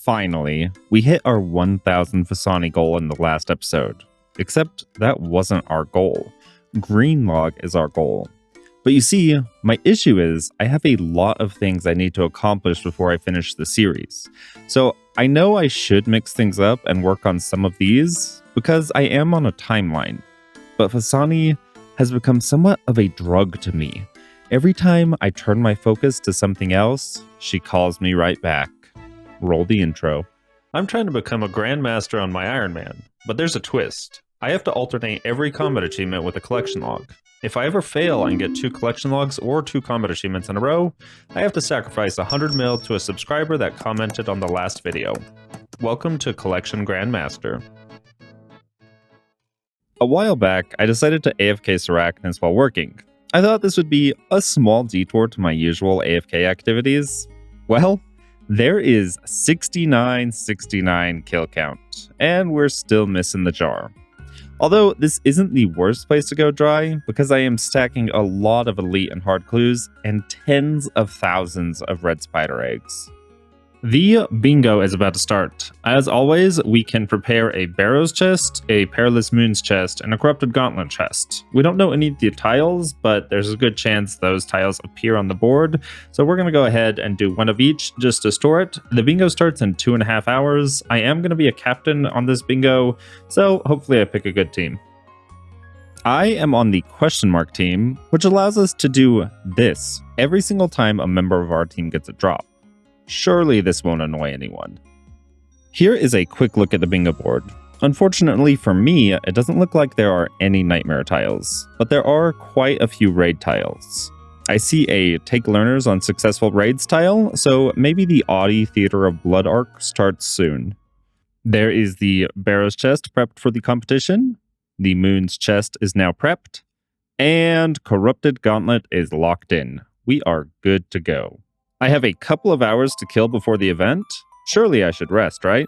Finally, we hit our 1000 Phosani goal in the last episode. Except that wasn't our goal. Green log is our goal. But you see, my issue is I have a lot of things I need to accomplish before I finish the series. So I know I should mix things up and work on some of these because I am on a timeline. But Phosani has become somewhat of a drug to me. Every time I turn my focus to something else, she calls me right back. Roll the intro. I'm trying to become a Grandmaster on my Ironman, but there's a twist. I have to alternate every combat achievement with a collection log. If I ever fail and get 2 collection logs or 2 combat achievements in a row, I have to sacrifice 100 mil to a subscriber that commented on the last video. Welcome to Collection Grandmaster. A while back, I decided to AFK Sarachnis while working. I thought this would be a small detour to my usual AFK activities. Well, there is 69 kill count, and we're still missing the jar. Although this isn't the worst place to go dry, because I am stacking a lot of elite and hard clues and tens of thousands of red spider eggs. The bingo is about to start. As always, we can prepare a Barrows chest, a Perilous Moons chest, and a Corrupted Gauntlet chest. We don't know any of the tiles, but there's a good chance those tiles appear on the board, so we're going to go ahead and do one of each just to store it. The bingo starts in 2.5 hours. I am going to be a captain on this bingo, so hopefully I pick a good team. I am on the question mark team, which allows us to do this every single time a member of our team gets a drop. Surely this won't annoy anyone. Here is a quick look at the bingo board. Unfortunately for me, it doesn't look like there are any nightmare tiles, but there are quite a few raid tiles. I see a take learners on successful raids tile, so maybe the Audi Theater of Blood arc starts soon. There is the Barrows chest prepped for the competition, the Moons chest is now prepped, and Corrupted Gauntlet is locked in. We are good to go. I have a couple of hours to kill before the event. Surely I should rest, right?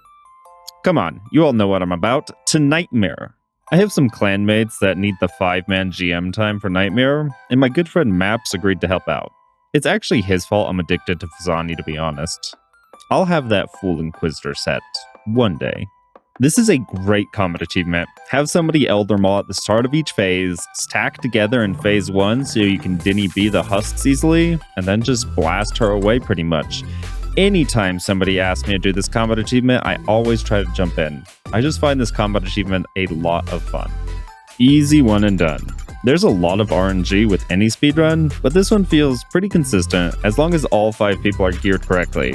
Come on, you all know what I'm about. To Nightmare. I have some clanmates that need the 5-man GM time for Nightmare, and my good friend Maps agreed to help out. It's actually his fault I'm addicted to Phosani, to be honest. I'll have that Fool Inquisitor set one day. This is a great combat achievement. Have somebody Elder Maul at the start of each phase, stack together in phase 1 so you can Dinny B the husks easily, and then just blast her away pretty much. Anytime somebody asks me to do this combat achievement, I always try to jump in. I just find this combat achievement a lot of fun. Easy one and done. There's a lot of RNG with any speedrun, but this one feels pretty consistent as long as all 5 people are geared correctly.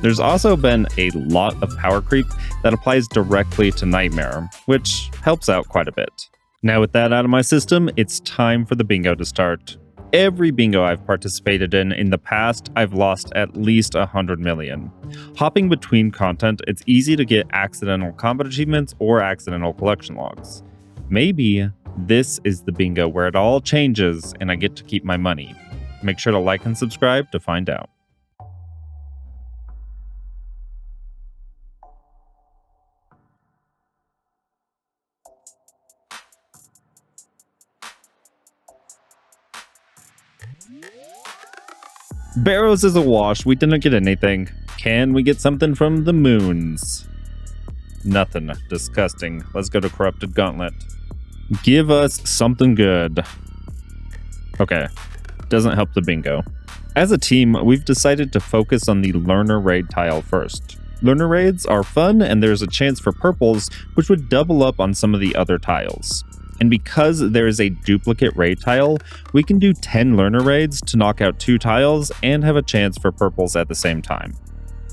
There's also been a lot of power creep that applies directly to Nightmare, which helps out quite a bit. Now with that out of my system, it's time for the bingo to start. Every bingo I've participated in the past, I've lost at least 100 million. Hopping between content, it's easy to get accidental combat achievements or accidental collection logs. Maybe this is the bingo where it all changes and I get to keep my money. Make sure to like and subscribe to find out. Barrows is a wash. We didn't get anything. Can we get something from the Moons? Nothing. Disgusting. Let's go to Corrupted Gauntlet. Give us something good. Okay. Doesn't help the bingo. As a team, we've decided to focus on the Learner Raid tile first. Learner Raids are fun, and there's a chance for purples, which would double up on some of the other tiles. And because there is a duplicate raid tile, we can do 10 learner raids to knock out 2 tiles and have a chance for purples at the same time.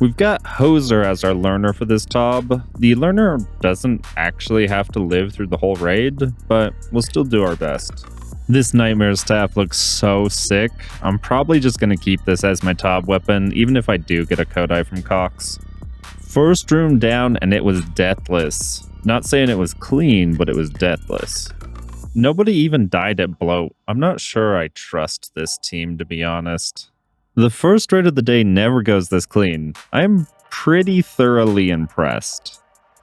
We've got Hoser as our learner for this tob. The learner doesn't actually have to live through the whole raid, but we'll still do our best. This Nightmare staff looks so sick. I'm probably just going to keep this as my tob weapon, even if I do get a Kodai from Cox. First room down and it was deathless. Not saying it was clean, but it was deathless. Nobody even died at bloat. I'm not sure I trust this team, to be honest. The first raid of the day never goes this clean. I'm pretty thoroughly impressed.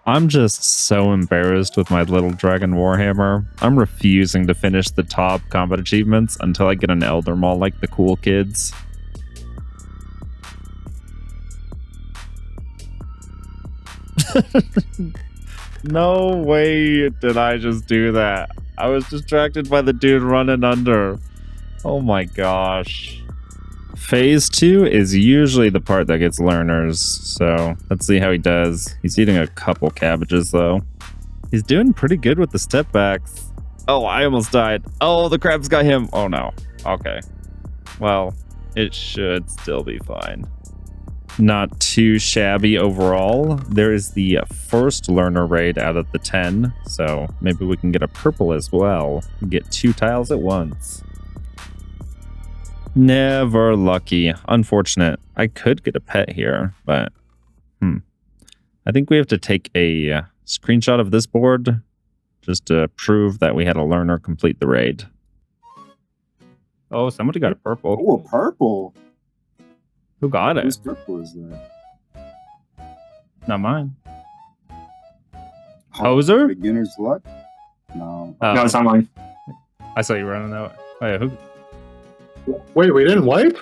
I'm just so embarrassed with my little Dragon Warhammer. I'm refusing to finish the top combat achievements until I get an Elder Maul like the cool kids. No way did I just do that. I was distracted by the dude running under. Oh my gosh. Phase 2 is usually the part that gets learners, so let's see how he does. He's eating a couple cabbages though. He's doing pretty good with the step backs. Oh, I almost died. Oh, the crabs got him. Oh no. Okay. Well, it should still be fine. Not too shabby overall. There is the first learner raid out of the 10, so maybe we can get a purple as well. Get 2 tiles at once. Never lucky. Unfortunate. I could get a pet here, but I think we have to take a screenshot of this board just to prove that we had a learner complete the raid. Oh, somebody got a purple. Oh, a purple. Who got it? Whose purple is that? Not mine. Hoser? Beginner's luck? No. No, it's not mine. I saw you running out. Oh, yeah, who Wait, we didn't wipe?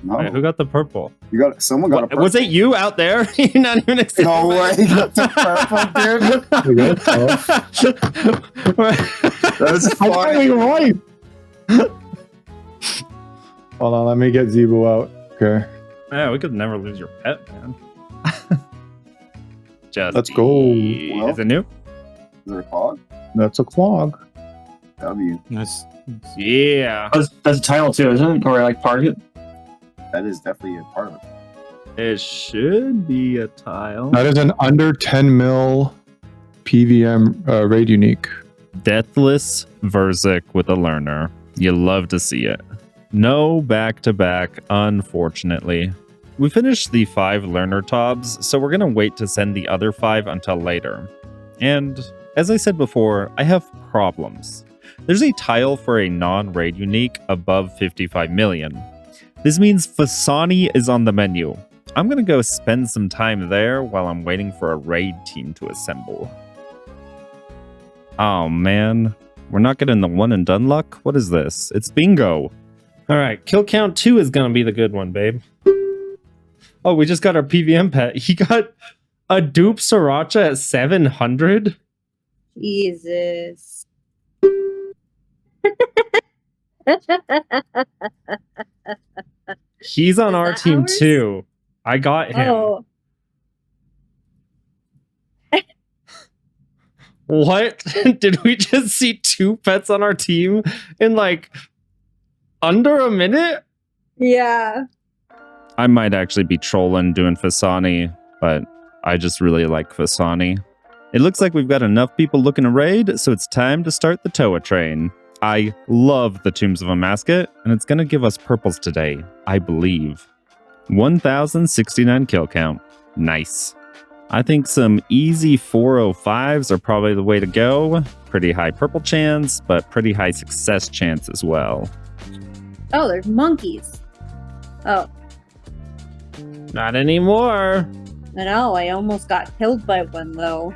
No. who got the purple? Someone got a purple. Was it you out there? You're not even excited. No way. You got the purple, dude. That's I thought funny. we wiped. Hold on, let me get Zeebo out. Okay. Yeah, we could never lose your pet, man. Just Let's go. Well, is it new? Is there a clog? That's a clog. W. Nice. Yeah. That's a title too, isn't it? Or like part of it? That is definitely a part of it. It should be a tile. That is an under 10 mil PVM raid unique. Deathless Verzik with a learner. You love to see it. No back-to-back, unfortunately. We finished the 5 learner tobs, so we're going to wait to send the other 5 until later. And as I said before, I have problems. There's a tile for a non-raid unique above 55 million. This means Phosani is on the menu. I'm going to go spend some time there while I'm waiting for a raid team to assemble. Oh man, we're not getting the one and done luck? What is this? It's bingo. All right, kill count 2 is going to be the good one, babe. Oh, we just got our PVM pet. He got a dupe Sriracha at 700? Jesus. He's on Is our that team ours? too. I got him. Oh, What? Did we just see 2 pets on our team in like under a minute? yeah. I might actually be trolling doing Phosani, but I just really like Phosani. It looks like we've got enough people looking to raid, so it's time to start the Toa train. I love the Tombs of Amascut, and it's going to give us purples today, I believe. 1,069 kill count. Nice. I think some easy 405s are probably the way to go. Pretty high purple chance, but pretty high success chance as well. Oh, there's monkeys. Oh, Not anymore. I know. I almost got killed by one though.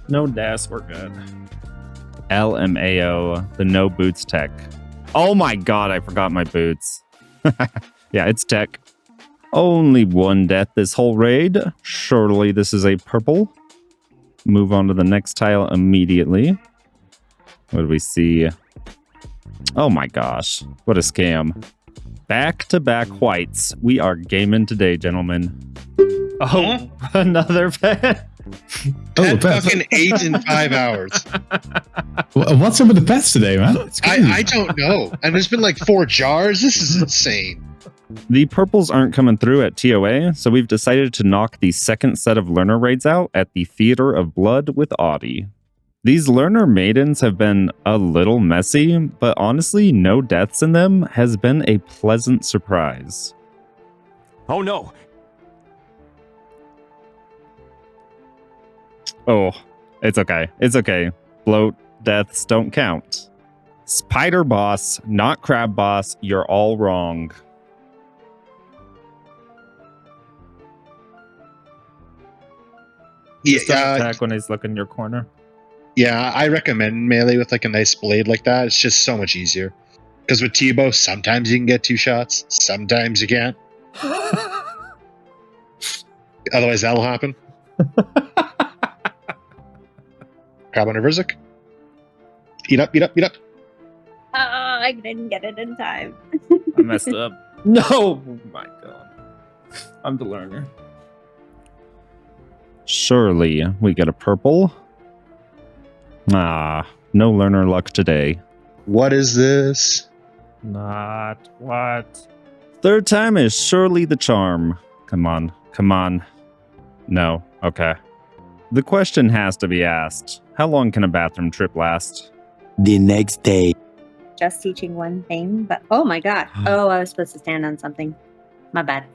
No das, we're good. LMAO, the no boots tech. Oh my god, I forgot my boots. Yeah, it's tech. Only 1 death this whole raid. Surely this is a purple. Move on to the next tile immediately. What do we see? Oh my gosh, what a scam. Back-to-back whites. We are gaming today, gentlemen. Oh, another pet. That fucking 8 in 5 hours. What's up with the pets today, man? It's crazy. I don't know. And there's been like 4 jars. This is insane. The purples aren't coming through at TOA, so we've decided to knock the second set of learner raids out at the Theater of Blood with Audie. These learner maidens have been a little messy, but honestly, no deaths in them has been a pleasant surprise. Oh no! Oh, it's okay. It's okay. Bloat deaths don't count. Spider boss, not crab boss. You're all wrong. Just don't Yeah, attack when he's looking in your corner. yeah, I recommend melee with like a nice blade like that. It's just so much easier. Because with T-bow, sometimes you can get 2 shots, sometimes you can't. Otherwise, that'll happen. Crab on a Verzik. Eat up, eat up, eat up. I didn't get it in time. I messed up. No! Oh my god. I'm the learner. Surely we get a purple. Ah, no learner luck today. What is this? Not what? Third time is surely the charm. Come on, come on. No, okay. The question has to be asked. How long can a bathroom trip last? The next day. Just teaching one thing, but oh my god. Oh, I was supposed to stand on something. My bad.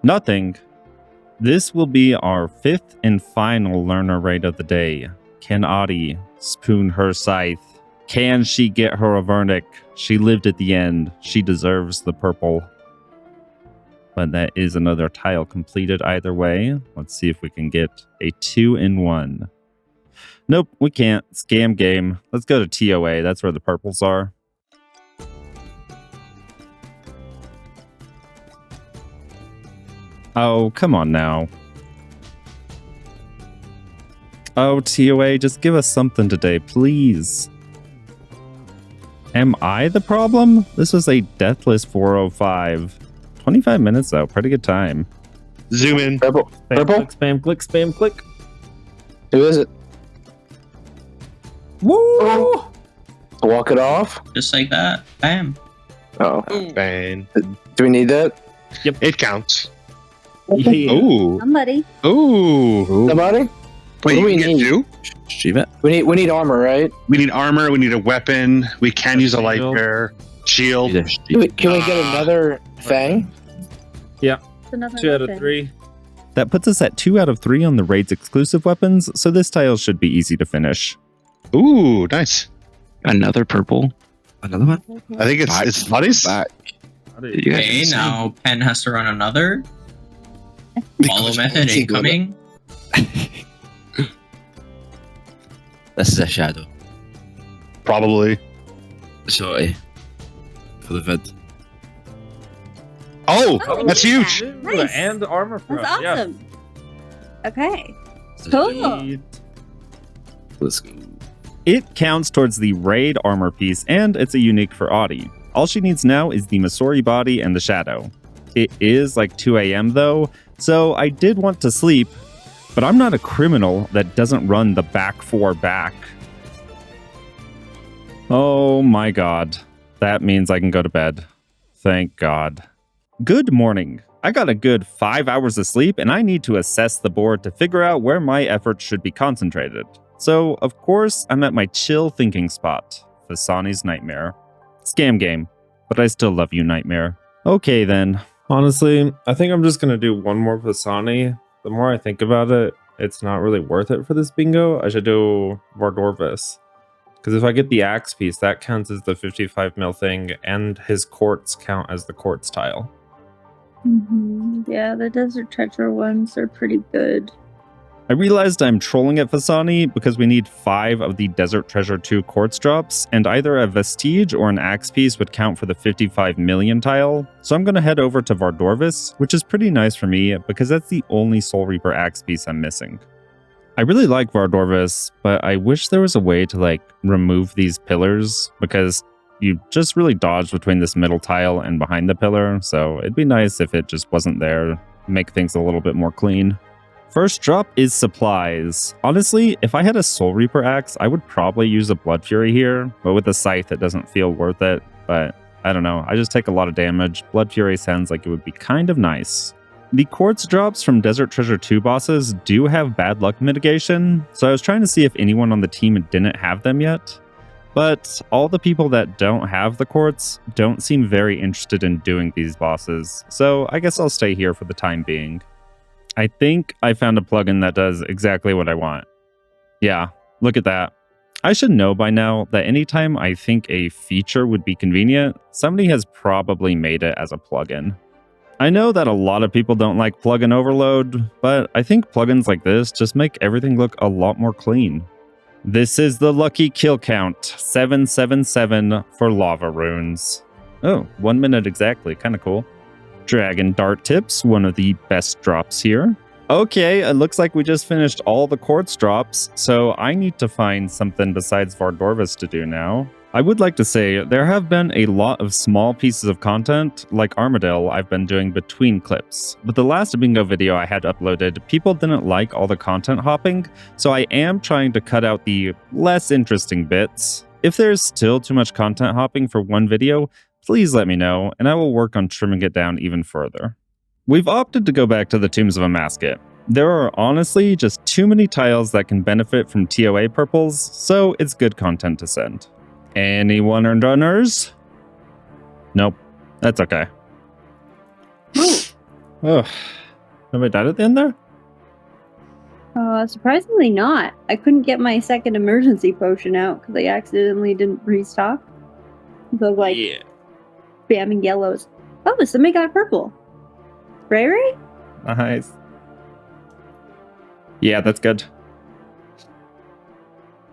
Nothing. This will be our 5th and final learner raid of the day. Can Adi spoon her scythe? Can she get her a verdict? She lived at the end. She deserves the purple. But that is another tile completed either way. Let's see if we can get a 2-in-1. Nope, we can't. Scam game. Let's go to TOA. That's where the purples are. Oh, come on now. Oh, TOA, just give us something today, please. Am I the problem? This was a deathless 405. 25 minutes, though. Pretty good time. Zoom in. Purple. Spam, Purple? click, spam, click, spam, click. Who is it? Woo! Walk it off. Just like that. Bam. Oh. Bang. Do we need that? It counts. Yeah. Ooh. Somebody. Ooh. Somebody? Wait, do we you can need? get 2? Shiva. We need armor, right? We need armor, we need a weapon, we can use a light Shield. bearer, shield. Can we get another thing? It's another 2 out of weapon. 3. That puts us at 2 out of 3 on the raid's exclusive weapons, so this tile should be easy to finish. Ooh, nice. Another purple. Another one? I think it's buddies. Back. You guys Okay, are now Pen has to run another. Follow method incoming. This is a shadow. Probably. Sorry. For the vid. Oh, Oh, that's yeah. huge. Nice. And armor for That's us. awesome. Okay. So Cool. let's go. It counts towards the raid armor piece, and it's a unique for Audi. All she needs now is the Masori body and the shadow. It is like 2 a.m. though, so I did want to sleep, but I'm not a criminal that doesn't run the back 4 back. Oh my god. That means I can go to bed. Thank God. Good morning. I got a good 5 hours of sleep, and I need to assess the board to figure out where my efforts should be concentrated. So, of course, I'm at my chill thinking spot, Phosani's Nightmare. Scam game, but I still love you, Nightmare. Okay then. Honestly, I think I'm just going to do one more Phosani. The more I think about it, it's not really worth it for this bingo. I should do Vardorvis. Because if I get the axe piece, that counts as the 55 mil thing, and his quartz count as the quartz tile. Yeah, the desert treasure ones are pretty good. I realized I'm trolling at Phosani because we need 5 of the Desert Treasure 2 quartz drops, and either a Vestige or an axe piece would count for the 55 million tile, so I'm going to head over to Vardorvis, which is pretty nice for me because that's the only Soul Reaper axe piece I'm missing. I really like Vardorvis, but I wish there was a way to remove these pillars because you just really dodge between this middle tile and behind the pillar, so it'd be nice if it just wasn't there, make things a little bit more clean. First drop is supplies. Honestly, if I had a Soul Reaper axe, I would probably use a Blood Fury here, but with a scythe it doesn't feel worth it, but I don't know, I just take a lot of damage. Blood Fury sounds like it would be kind of nice. The quartz drops from Desert Treasure 2 bosses do have bad luck mitigation, so I was trying to see if anyone on the team didn't have them yet. But all the people that don't have the quartz don't seem very interested in doing these bosses, so I guess I'll stay here for the time being. I think I found a plugin that does exactly what I want. Yeah, look at that. I should know by now that anytime I think a feature would be convenient, somebody has probably made it as a plugin. I know that a lot of people don't like plugin overload, but I think plugins like this just make everything look a lot more clean. This is the lucky kill count, 777 for lava runes. Oh, 1 minute exactly, kinda cool. Dragon Dart Tips, one of the best drops here. Okay, it looks like we just finished all the quartz drops, so I need to find something besides Vardorvis to do now. I would like to say there have been a lot of small pieces of content, like Armadale, I've been doing between clips. But the last bingo video I had uploaded, people didn't like all the content hopping, so I am trying to cut out the less interesting bits. If there's still too much content hopping for one video, please let me know, and I will work on trimming it down even further. We've opted to go back to the Tombs of Amascut. There are honestly just too many tiles that can benefit from TOA purples, so it's good content to send. Anyone earned runners? Nope. That's okay. Oh, nobody died at the end there? Surprisingly not. I couldn't get my second emergency potion out because I accidentally didn't restock. So like, spamming yellows. Oh, somebody got purple. Ray? Nice. Yeah, that's good.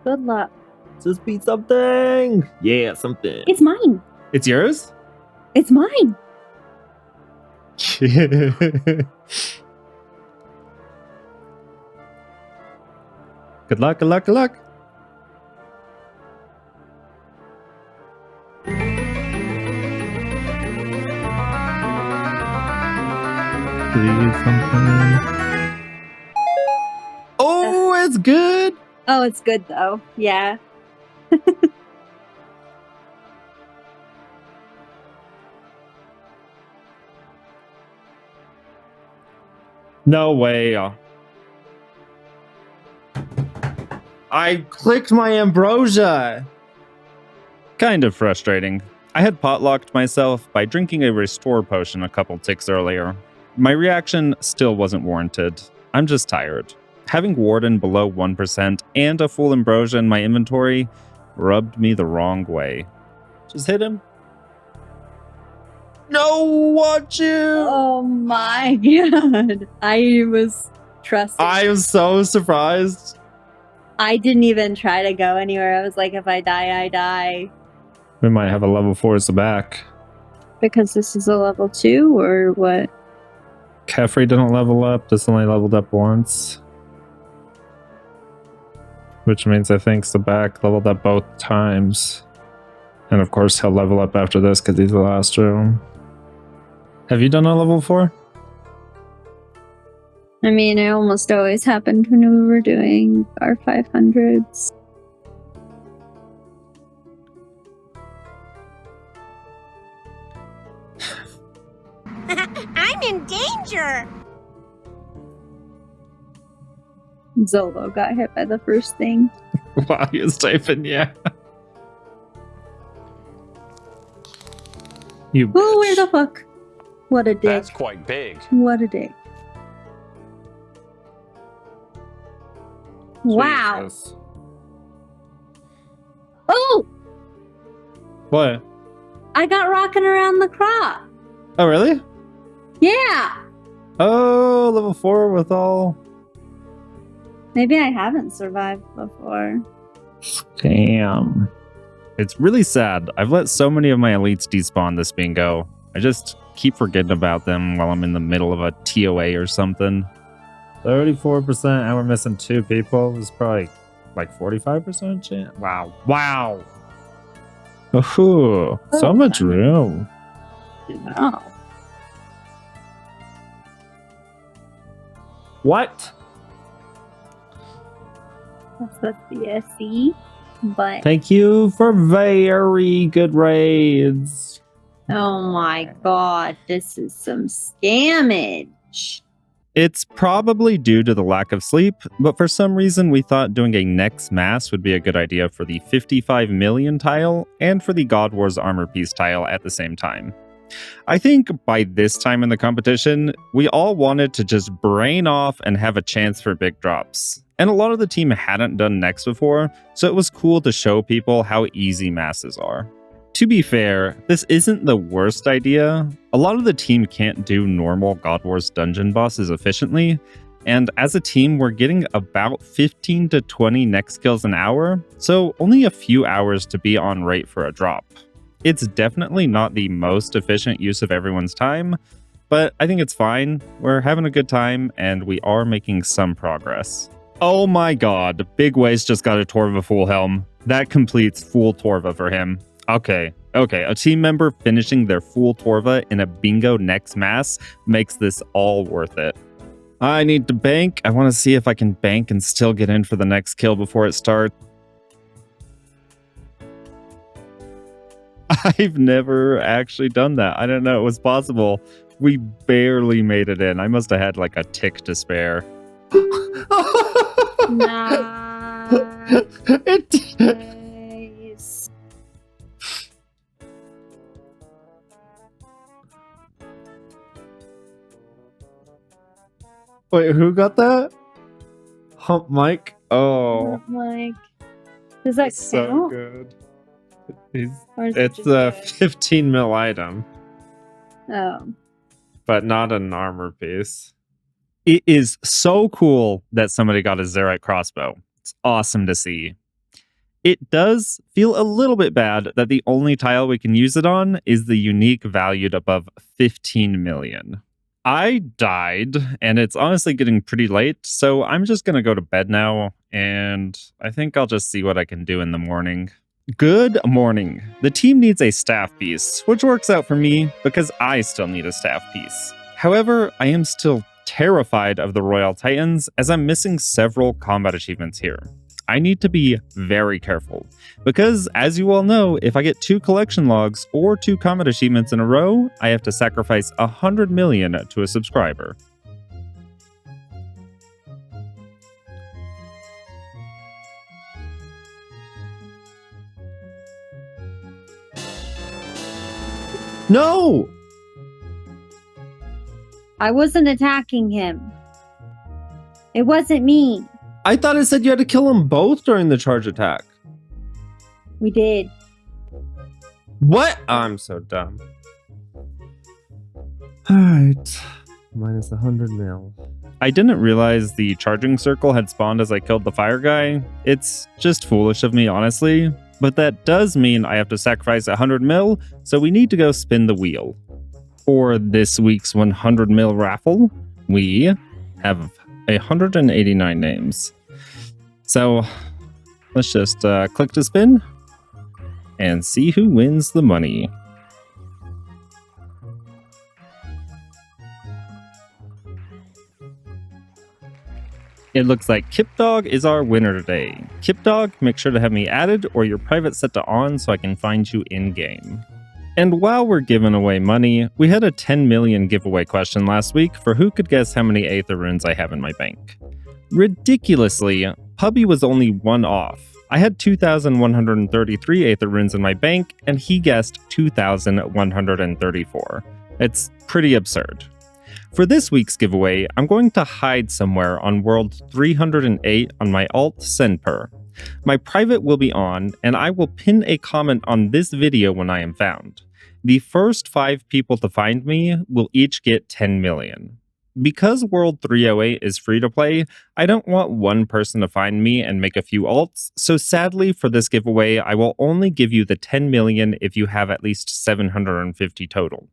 Good luck. Just beat something. Yeah, something. It's mine. It's yours? It's mine. Good luck, good luck, good luck. Oh, it's good. Oh, it's good though. Yeah. No way. I clicked my ambrosia. Kind of frustrating. I had potlocked myself by drinking a restore potion a couple ticks earlier. My reaction still wasn't warranted. I'm just tired. Having Warden below 1% and a full ambrosia in my inventory rubbed me the wrong way. Just hit him. No, watch you. Oh my god. I was trusting. I am so surprised. I didn't even try to go anywhere. I was like, if I die, I die. We might have a level 4 as the back. Because this is a level 2 or what? Kefri didn't level up. This only leveled up once. Which means I think the back leveled up both times. And of course he'll level up after this because he's the last room. Have you done a level 4? I mean, it almost always happened when we were doing our 500s. I'm in danger! Zolo got hit by the first thing. Wow, he was typing, yeah. You Oh, where the fuck? What a dick. That's quite big. What a dick. Wow. Jesus. Oh! What? I got rocking around the crop. Oh, really? Yeah. Oh, level 4 with all... Maybe I haven't survived before. Damn. It's really sad. I've let so many of my elites despawn this bingo. I just keep forgetting about them while I'm in the middle of a TOA or something. 34% and we're missing 2 people. It was probably like 45% chance. Wow. Wow. Ooh, so much room. Oh. What? That's supposed to be a C, but... Thank you for very good raids. Oh my god, this is some scammage. It's probably due to the lack of sleep, but for some reason we thought doing a Nex mass would be a good idea for the 55 million tile and for the God Wars armor piece tile at the same time. I think by this time in the competition, we all wanted to just brain off and have a chance for big drops. And a lot of the team hadn't done Nex before, so it was cool to show people how easy masses are. To be fair, this isn't the worst idea. A lot of the team can't do normal God Wars dungeon bosses efficiently, and as a team we're getting about 15 to 20 Nex kills an hour, so only a few hours to be on rate for a drop. It's definitely not the most efficient use of everyone's time, but I think it's fine. We're having a good time, and we are making some progress. Oh my god, Big Waste just got a Torva full helm. That completes full Torva for him. Okay, a team member finishing their full Torva in a bingo Nex mass makes this all worth it. I need to bank. I want to see if I can bank and still get in for the next kill before it starts. I've never actually done that. I didn't know it was possible. We barely made it in. I must have had like a tick to spare. Nice. Wait, who got that? Hump Mike? Oh. Like, does that That's so count? good. Or is it It's just a good? 15 mil item, Oh. but not an armor piece. It is so cool that somebody got a Zerite crossbow. It's awesome to see. It does feel a little bit bad that the only tile we can use it on is the unique valued above 15 million. I died, and it's honestly getting pretty late, so I'm just going to go to bed now, and I think I'll just see what I can do in the morning. Good morning. The team needs a staff piece, which works out for me because I still need a staff piece. However, I am still terrified of the Royal Titans as I'm missing several combat achievements here. I need to be very careful because, as you all know, if I get 2 collection logs or 2 combat achievements in a row, I have to sacrifice 100 million to a subscriber. No! I wasn't attacking him. It wasn't me. I thought it said you had to kill them both during the charge attack. We did. What? I'm so dumb. Alright. Minus 100 mil. I didn't realize the charging circle had spawned as I killed the fire guy. It's just foolish of me, honestly. But that does mean I have to sacrifice 100 mil, so we need to go spin the wheel. For this week's 100 mil raffle, we have 189 names. So let's just click to spin and see who wins the money. It looks like Kipdog is our winner today. Kipdog, make sure to have me added or your private set to on so I can find you in-game. And while we're giving away money, we had a 10 million giveaway question last week for who could guess how many Aether runes I have in my bank. Ridiculously, Pubby was only 1 off. I had 2,133 Aether runes in my bank, and he guessed 2,134. It's pretty absurd. For this week's giveaway, I'm going to hide somewhere on world 308 on my alt Senper. My private will be on, and I will pin a comment on this video when I am found. The first 5 people to find me will each get 10 million. Because World 308 is free to play, I don't want one person to find me and make a few alts, so sadly for this giveaway, I will only give you the 10 million if you have at least 750 total.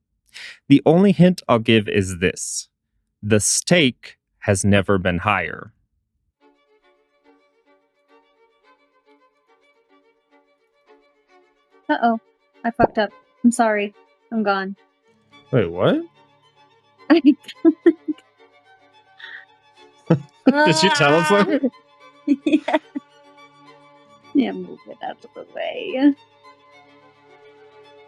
The only hint I'll give is this: the stake has never been higher. Uh-oh. I fucked up. I'm sorry. I'm gone. Wait, what? Did you tell us what? Yeah. Yeah, move it out of the way.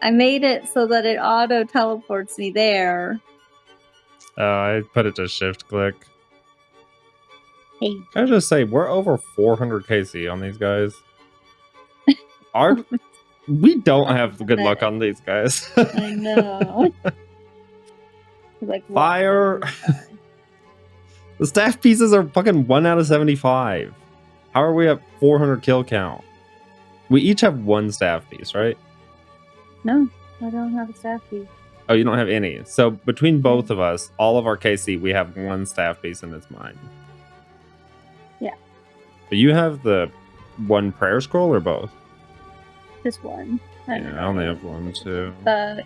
I made it so that it auto teleports me there. I put it to shift click. Hey. I just say we're over 400 KC on these guys. We don't have good luck on these guys. I know. Like Fire. The staff pieces are fucking 1 out of 75. How are we at 400 kill count? We each have 1 staff piece, right? No, I don't have a staff piece. Oh, you don't have any. So between both of us, all of our KC, we have 1 staff piece and it's mine. Yeah. But you have the 1 prayer scroll or both? Just 1. I only have 1 too. The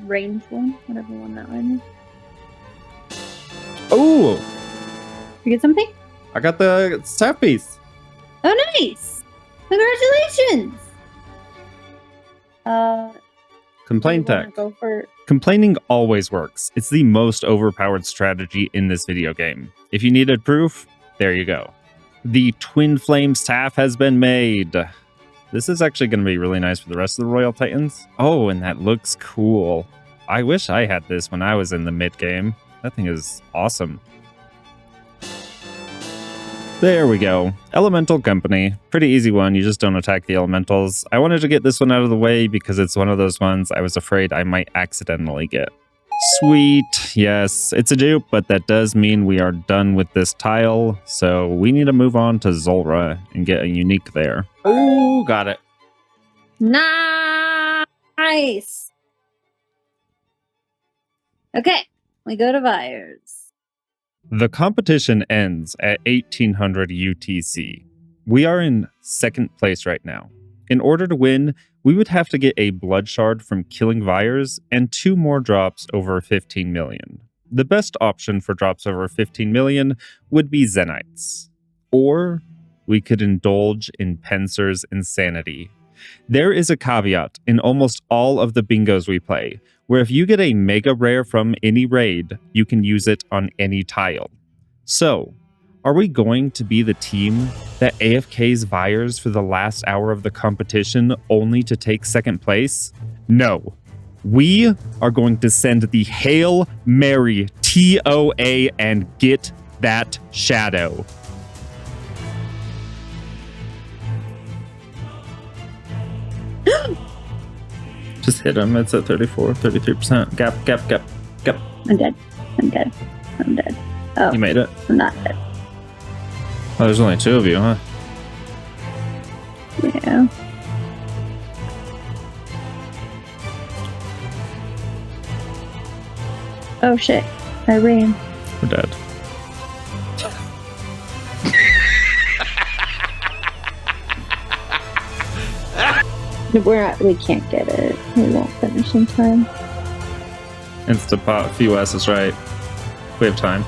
range one, whatever one that one is. Oh, You get something? I got the staff piece. Oh, nice! Congratulations! Complain do you wanna tech. Go for Complaining always works. It's the most overpowered strategy in this video game. If you needed proof, there you go. The Twin Flame staff has been made. This is actually going to be really nice for the rest of the Royal Titans. Oh, and that looks cool. I wish I had this when I was in the mid game. That thing is awesome. There we go. Elemental Company. Pretty easy one. You just don't attack the elementals. I wanted to get this one out of the way because it's one of those ones I was afraid I might accidentally get. Sweet. Yes, it's a dupe, but that does mean we are done with this tile. So we need to move on to Zulrah and get a unique there. Oh, got it. nice. Okay, we go to Vyres. The competition ends at 1800 UTC. We are in second place right now. In order to win, we would have to get a blood shard from killing Vyres and 2 more drops over 15 million. The best option for drops over 15 million would be Zenites. Or we could indulge in Pencer's Insanity. There is a caveat in almost all of the bingos we play, where if you get a mega rare from any raid, you can use it on any tile. So, are we going to be the team that AFKs Vyres for the last hour of the competition only to take second place? No. We are going to send the Hail Mary TOA and get that shadow. Just hit him. It's at 34, 33%. Gap. I'm dead. Oh, You made it. I'm not dead. Oh, there's only 2 of you, huh? Yeah. Oh shit. I ran. We're dead. We can't get it. We won't finish in time. Instapot, FUS is right. We have time.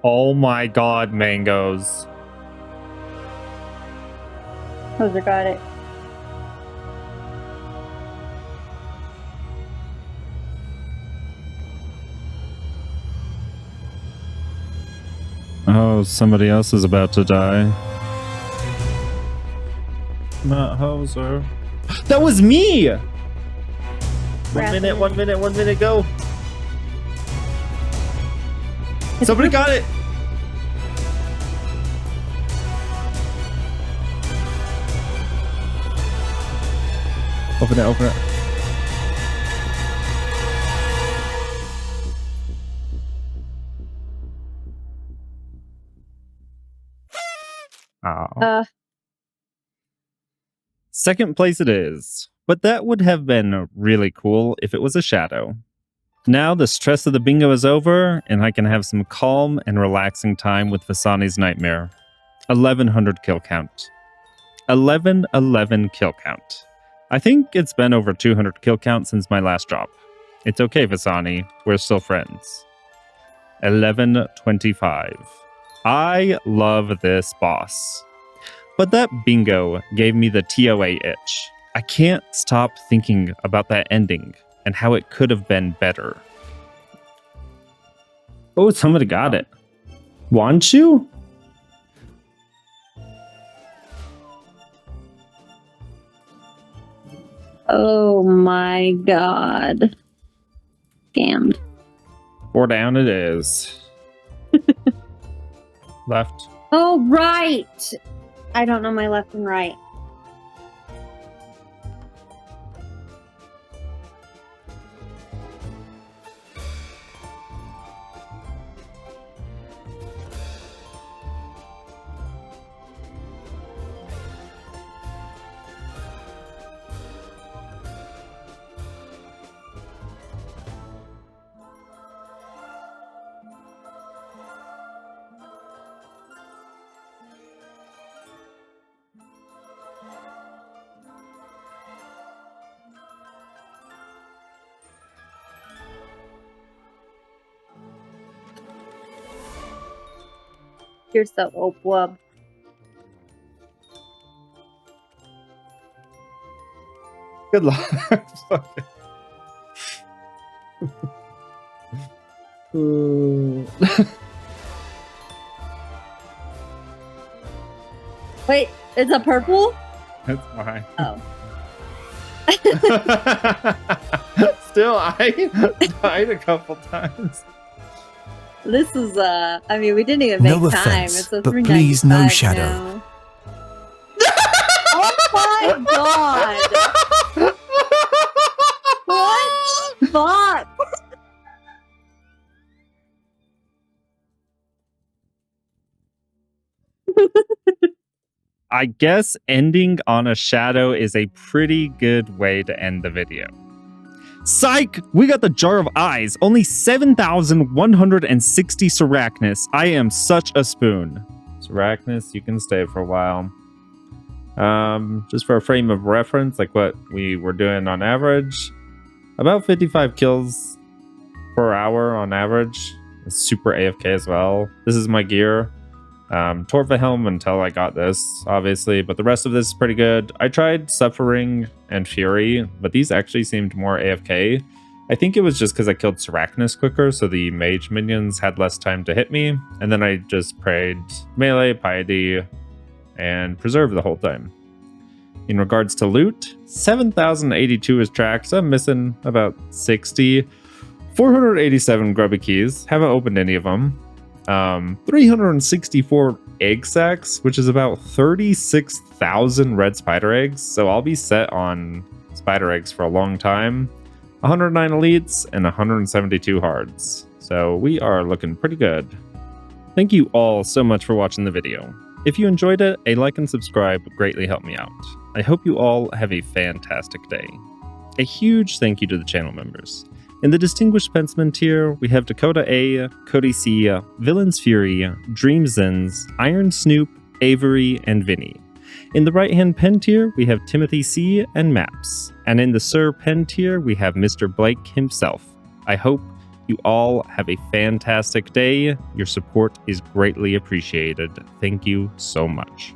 Oh my god, mangoes. Hoser got it. Oh, somebody else is about to die. Not Hoser. That was me! Raffle. 1 minute, go. Somebody got it! Open it. Oh. Second place it is, but that would have been really cool if it was a shadow. Now the stress of the bingo is over, and I can have some calm and relaxing time with Phosani's Nightmare. 1100 kill count. 1111 kill count. I think it's been over 200 kill count since my last drop. It's okay, Phosani. We're still friends. 1125. I love this boss. But that bingo gave me the TOA itch. I can't stop thinking about that ending and how it could have been better. Oh, somebody got it. Want you? Oh my god. Scammed. 4 down it is. Left. Oh, right! I don't know my left and right. You're so opwub. Good luck. Wait, it's a purple? That's fine. Oh. Still, I died a couple times. This is, I mean, we didn't even make No time. offense, It's a but please, no 395 shadow. now. Oh my god! What the fuck? I guess ending on a shadow is a pretty good way to end the video. Psych! We got the Jar of Eyes. Only 7,160 Serachnus. I am such a spoon. Serachnus, you can stay for a while. Just for a frame of reference, like what we were doing on average, about 55 kills per hour on average. It's super AFK as well. This is my gear. Torva Helm until I got this, obviously, but the rest of this is pretty good. I tried Suffering and Fury, but these actually seemed more AFK. I think it was just because I killed Serachnus quicker, so the mage minions had less time to hit me, and then I just prayed melee, piety, and preserve the whole time. In regards to loot, 7,082 is tracked, so I'm missing about 60. 487 grubby keys, haven't opened any of them. 364 egg sacs, which is about 36,000 red spider eggs, so I'll be set on spider eggs for a long time. 109 elites and 172 hards, so we are looking pretty good. Thank you all so much for watching the video. If you enjoyed it, a like and subscribe would greatly help me out. I hope you all have a fantastic day. A huge thank you to the channel members. In the Distinguished Pensman tier, we have Dakota A, Cody C, Villain's Fury, Dreamzins, Iron Snoop, Avery, and Vinny. In the right-hand pen tier, we have Timothy C and Maps. And in the Sir pen tier, we have Mr. Blake himself. I hope you all have a fantastic day. Your support is greatly appreciated. Thank you so much.